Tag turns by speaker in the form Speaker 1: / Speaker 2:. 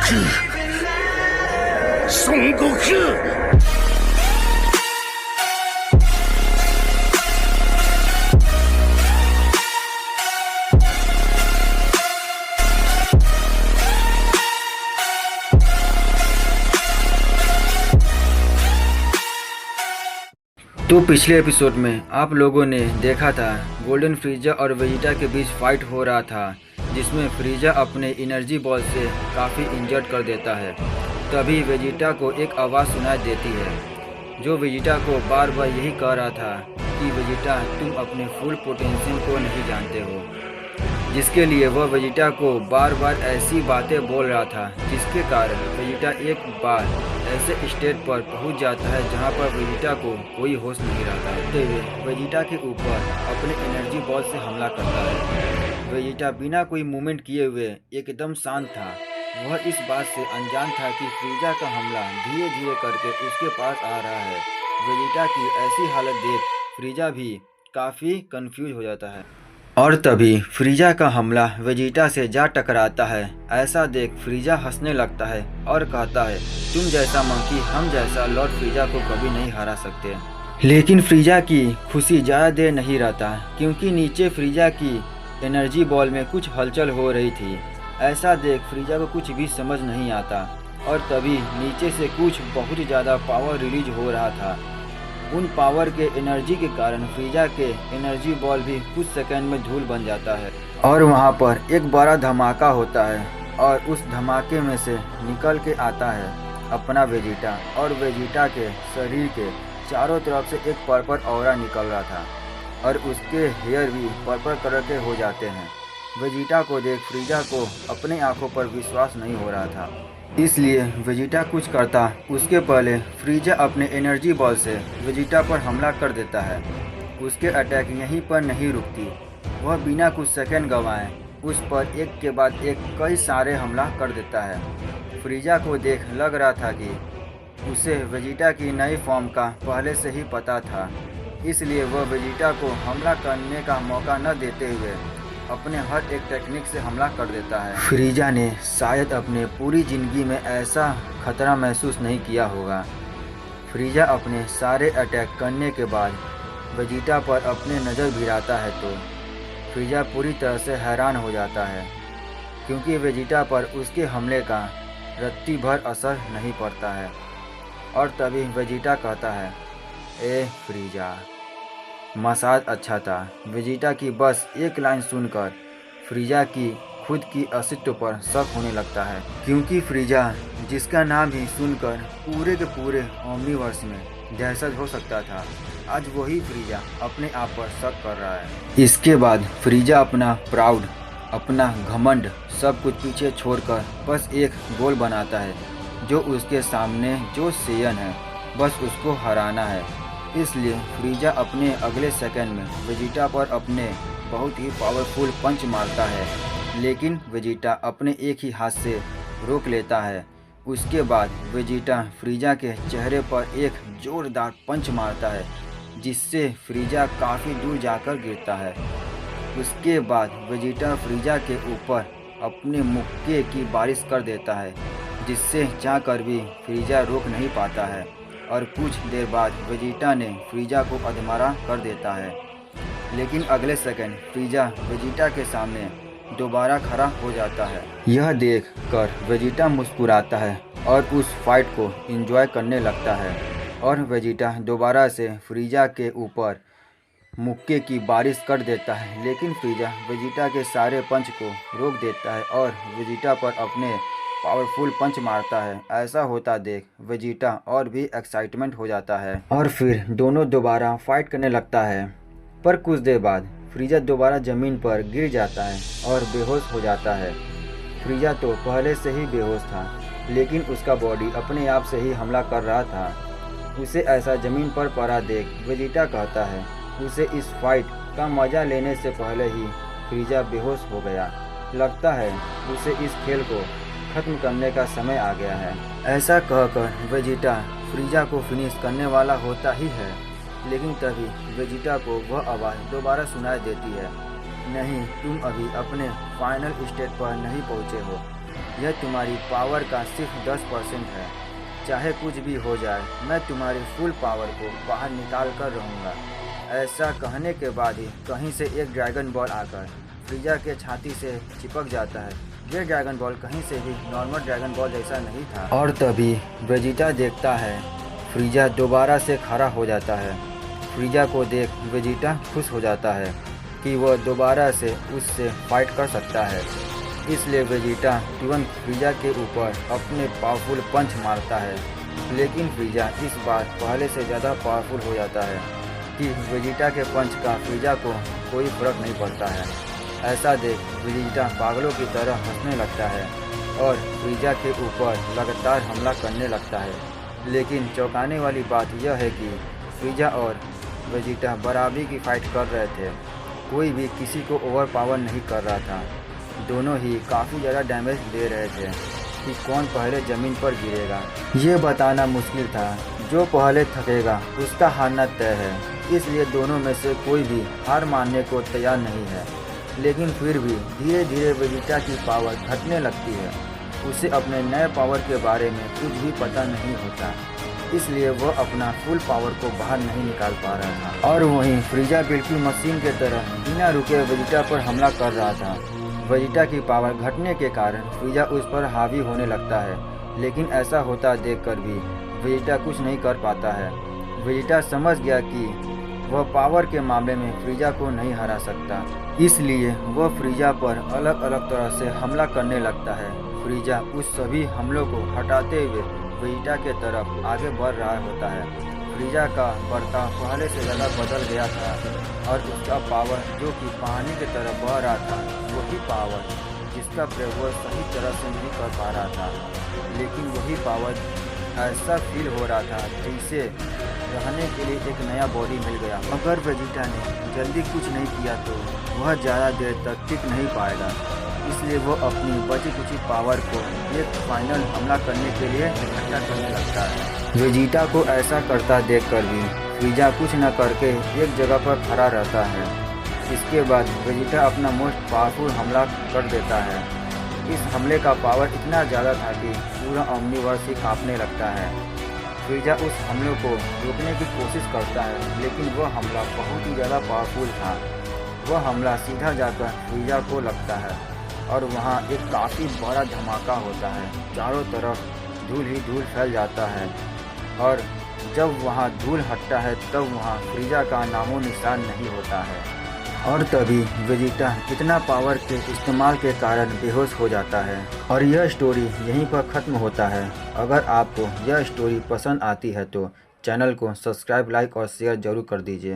Speaker 1: 孫悟空。
Speaker 2: तो पिछले एपिसोड में आप लोगों ने देखा था गोल्डन फ्रीजा और वेजिटा के बीच फाइट हो रहा था, जिसमें फ्रीजा अपने एनर्जी बॉल से काफ़ी इंजर्ड कर देता है। तभी वेजिटा को एक आवाज़ सुनाई देती है जो वेजिटा को बार बार यही कह रहा था कि वेजिटा तुम अपने फुल पोटेंशियल को नहीं जानते हो, जिसके लिए वह वेजिटा को बार बार ऐसी बातें बोल रहा था, जिसके कारण वेजिटा एक बार ऐसे स्टेट पर पहुंच जाता है जहां पर वेजिटा को कोई होश नहीं रहता है। वेजिटा के ऊपर अपने एनर्जी बॉल से हमला करता है। वेजिटा बिना कोई मूवमेंट किए हुए एकदम शांत था। वह इस बात से अनजान था कि फ्रीजा का हमला धीरे धीरे करके उसके पास आ रहा है। वेजिटा की ऐसी हालत देख फ्रीजा भी काफ़ी कंफ्यूज हो जाता है और तभी फ्रीजा का हमला वेजिटा से जा टकराता है। ऐसा देख फ्रीजा हंसने लगता है और कहता है, तुम जैसा मंकी हम जैसा लॉर्ड फ्रीजा को कभी नहीं हरा सकते। लेकिन फ्रीजा की खुशी ज़्यादा देर नहीं रहता, क्योंकि नीचे फ्रीजा की एनर्जी बॉल में कुछ हलचल हो रही थी। ऐसा देख फ्रीजा को कुछ भी समझ नहीं आता और तभी नीचे से कुछ बहुत ज़्यादा पावर रिलीज हो रहा था। उन पावर के एनर्जी के कारण फ्रीजा के एनर्जी बॉल भी कुछ सेकंड में धूल बन जाता है और वहां पर एक बड़ा धमाका होता है और उस धमाके में से निकल के आता है अपना वेजिटा और वेजिटा के शरीर के चारों तरफ से एक पर्पल ऑरा निकल रहा था और उसके हेयर भी पर्पल कलर के हो जाते हैं। वेजिटा को देख फ्रीजा को अपने आंखों पर विश्वास नहीं हो रहा था, इसलिए वेजिटा कुछ करता उसके पहले फ्रीजा अपने एनर्जी बॉल से वेजिटा पर हमला कर देता है। उसके अटैक यहीं पर नहीं रुकती, वह बिना कुछ सेकंड गंवाए उस पर एक के बाद एक कई सारे हमला कर देता है। फ्रीजा को देख लग रहा था कि उसे वेजिटा की नई फॉर्म का पहले से ही पता था, इसलिए वह वेजिटा को हमला करने का मौका न देते हुए अपने हर एक टेक्निक से हमला कर देता है। फ्रीजा ने शायद अपने पूरी ज़िंदगी में ऐसा खतरा महसूस नहीं किया होगा। फ्रीजा अपने सारे अटैक करने के बाद वेजिटा पर अपने नज़र भिड़ाता है तो फ्रीजा पूरी तरह से हैरान हो जाता है, क्योंकि वेजिटा पर उसके हमले का रत्ती भर असर नहीं पड़ता है। और तभी वेजिटा कहता है, ए फ्रीजा, मसाज अच्छा था। वेजिटा की बस एक लाइन सुनकर फ्रीजा की खुद की अस्तित्व पर शक होने लगता है, क्योंकि फ्रीजा जिसका नाम ही सुनकर पूरे के पूरे ओमनीवर्स में दहशत हो सकता था, आज वही फ्रीजा अपने आप पर शक कर रहा है। इसके बाद फ्रीजा अपना प्राउड, अपना घमंड सब कुछ पीछे छोड़कर बस एक गोल बनाता है, जो उसके सामने जो सेयन है बस उसको हराना है। इसलिए फ्रीजा अपने अगले सेकंड में वेजिटा पर अपने बहुत ही पावरफुल पंच मारता है, लेकिन वेजिटा अपने एक ही हाथ से रोक लेता है। उसके बाद वेजिटा फ्रीजा के चेहरे पर एक जोरदार पंच मारता है, जिससे फ्रीजा काफ़ी दूर जाकर गिरता है। उसके बाद वेजिटा फ्रीजा के ऊपर अपने मुक्के की बारिश कर देता है, जिससे चाहकर भी फ्रीजा रोक नहीं पाता है और कुछ देर बाद वेजिटा ने फ्रीजा को अधमरा कर देता है। लेकिन अगले सेकंड फ्रीजा वेजिटा के सामने दोबारा खड़ा हो जाता है। यह देख कर वेजिटा मुस्कुराता है और उस फाइट को एंजॉय करने लगता है और वेजिटा दोबारा से फ्रीजा के ऊपर मुक्के की बारिश कर देता है, लेकिन फ्रीजा वेजिटा के सारे पंच को रोक देता है और वेजिटा पर अपने पावरफुल पंच मारता है। ऐसा होता देख वेजिटा और भी एक्साइटमेंट हो जाता है और फिर दोनों दोबारा फाइट करने लगता है। पर कुछ देर बाद फ्रीजा दोबारा ज़मीन पर गिर जाता है और बेहोश हो जाता है। फ्रीजा तो पहले से ही बेहोश था, लेकिन उसका बॉडी अपने आप से ही हमला कर रहा था। उसे ऐसा ज़मीन पर पड़ा देख वेजिटा कहता है उसे इस फाइट का मज़ा लेने से पहले ही फ्रीजा बेहोश हो गया। लगता है उसे इस खेल को ख़त्म करने का समय आ गया है। ऐसा कहकर वेजिटा फ्रीजा को फिनिश करने वाला होता ही है, लेकिन तभी वेजिटा को वह आवाज़ दोबारा सुनाई देती है, नहीं, तुम अभी अपने फाइनल स्टेज पर नहीं पहुँचे हो यह तुम्हारी पावर का सिर्फ 10% है। चाहे कुछ भी हो जाए, मैं तुम्हारी फुल पावर को बाहर निकाल कर रहूँगा। ऐसा कहने के बाद ही कहीं से एक ड्रैगन बॉल आकर फ्रीजा के छाती से चिपक जाता है। यह ड्रैगन बॉल कहीं से भी नॉर्मल ड्रैगन बॉल जैसा नहीं था। और तभी वेजिटा देखता है फ्रीजा दोबारा से खड़ा हो जाता है। फ्रीजा को देख वेजिटा खुश हो जाता है कि वह दोबारा से उससे फाइट कर सकता है। इसलिए वेजिटा तुरंत फ्रीजा के ऊपर अपने पावरफुल पंच मारता है। लेकिन फ्रीजा इस बार पहले से ज़्यादा पावरफुल हो जाता है कि वेजिटा के पंच का फ्रीजा को कोई फर्क नहीं पड़ता है। ऐसा देख वेजिटा पागलों की तरह हंसने लगता है और फ्रीजा के ऊपर लगातार हमला करने लगता है। लेकिन चौंकाने वाली बात यह है कि फ्रीजा और वेजिटा बराबरी की फाइट कर रहे थे। कोई भी किसी को ओवर पावर नहीं कर रहा था। दोनों ही काफ़ी ज़्यादा डैमेज दे रहे थे कि कौन पहले ज़मीन पर गिरेगा ये बताना मुश्किल था। जो पहले थकेगा उसका हारना तय है। इसलिए दोनों में से कोई भी हार मानने को तैयार नहीं है। लेकिन फिर भी धीरे धीरे वेजिटा की पावर घटने लगती है। उसे अपने नए पावर के बारे में कुछ भी पता नहीं होता, इसलिए वह अपना फुल पावर को बाहर नहीं निकाल पा रहा था। और वहीं फ्रीजा बिल्कुल मशीन के तरह बिना रुके वेजिटा पर हमला कर रहा था। वेजिटा की पावर घटने के कारण फ्रीजा उस पर हावी होने लगता है। लेकिन ऐसा होता देखकर भी वेजिटा कुछ नहीं कर पाता है। वेजिटा समझ गया कि वह पावर के मामले में फ्रीजा को नहीं हरा सकता, इसलिए वह फ्रीजा पर अलग अलग तरह से हमला करने लगता है। फ्रीजा उस सभी हमलों को हटाते हुए वेजिटा के तरफ आगे बढ़ रहा होता है। फ्रीजा का बर्ताव पहले से ज़्यादा बदल गया था और उसका पावर जो कि पानी की तरफ बह रहा था, वही पावर जिसका प्रयोग वह सही तरह से नहीं कर पा रहा था। लेकिन वही पावर ऐसा फील हो रहा था जैसे रहने के लिए एक नया बॉडी मिल गया। अगर वेजिटा ने जल्दी कुछ नहीं किया तो वह ज़्यादा देर तक टिक नहीं पाएगा। इसलिए वो अपनी बची कुची पावर को एक फाइनल हमला करने के लिए इकट्ठा करने लगता है। वेजिटा को ऐसा करता देखकर भी फ्रीजा कुछ न करके एक जगह पर खड़ा रहता है। इसके बाद वेजिटा अपना मोस्ट पावरफुल हमला कर देता है। इस हमले का पावर इतना ज़्यादा था कि पूरा ओमनीवर्स ही कांपने लगता है। फ्रीजा उस हमले को रोकने की कोशिश करता है, लेकिन वह हमला बहुत ही ज़्यादा पावरफुल था। वह हमला सीधा जाकर फ्रीजा को लगता है और वहाँ एक काफ़ी बड़ा धमाका होता है। चारों तरफ धूल ही धूल फैल जाता है और जब वहाँ धूल हटता है तब वहाँ फ्रीजा का नामो निशान नहीं होता है। और तभी वेजिटा इतना पावर के इस्तेमाल के कारण बेहोश हो जाता है। और यह स्टोरी यहीं पर ख़त्म होता है। अगर आपको यह स्टोरी पसंद आती है तो चैनल को सब्सक्राइब, लाइक और शेयर ज़रूर कर दीजिए।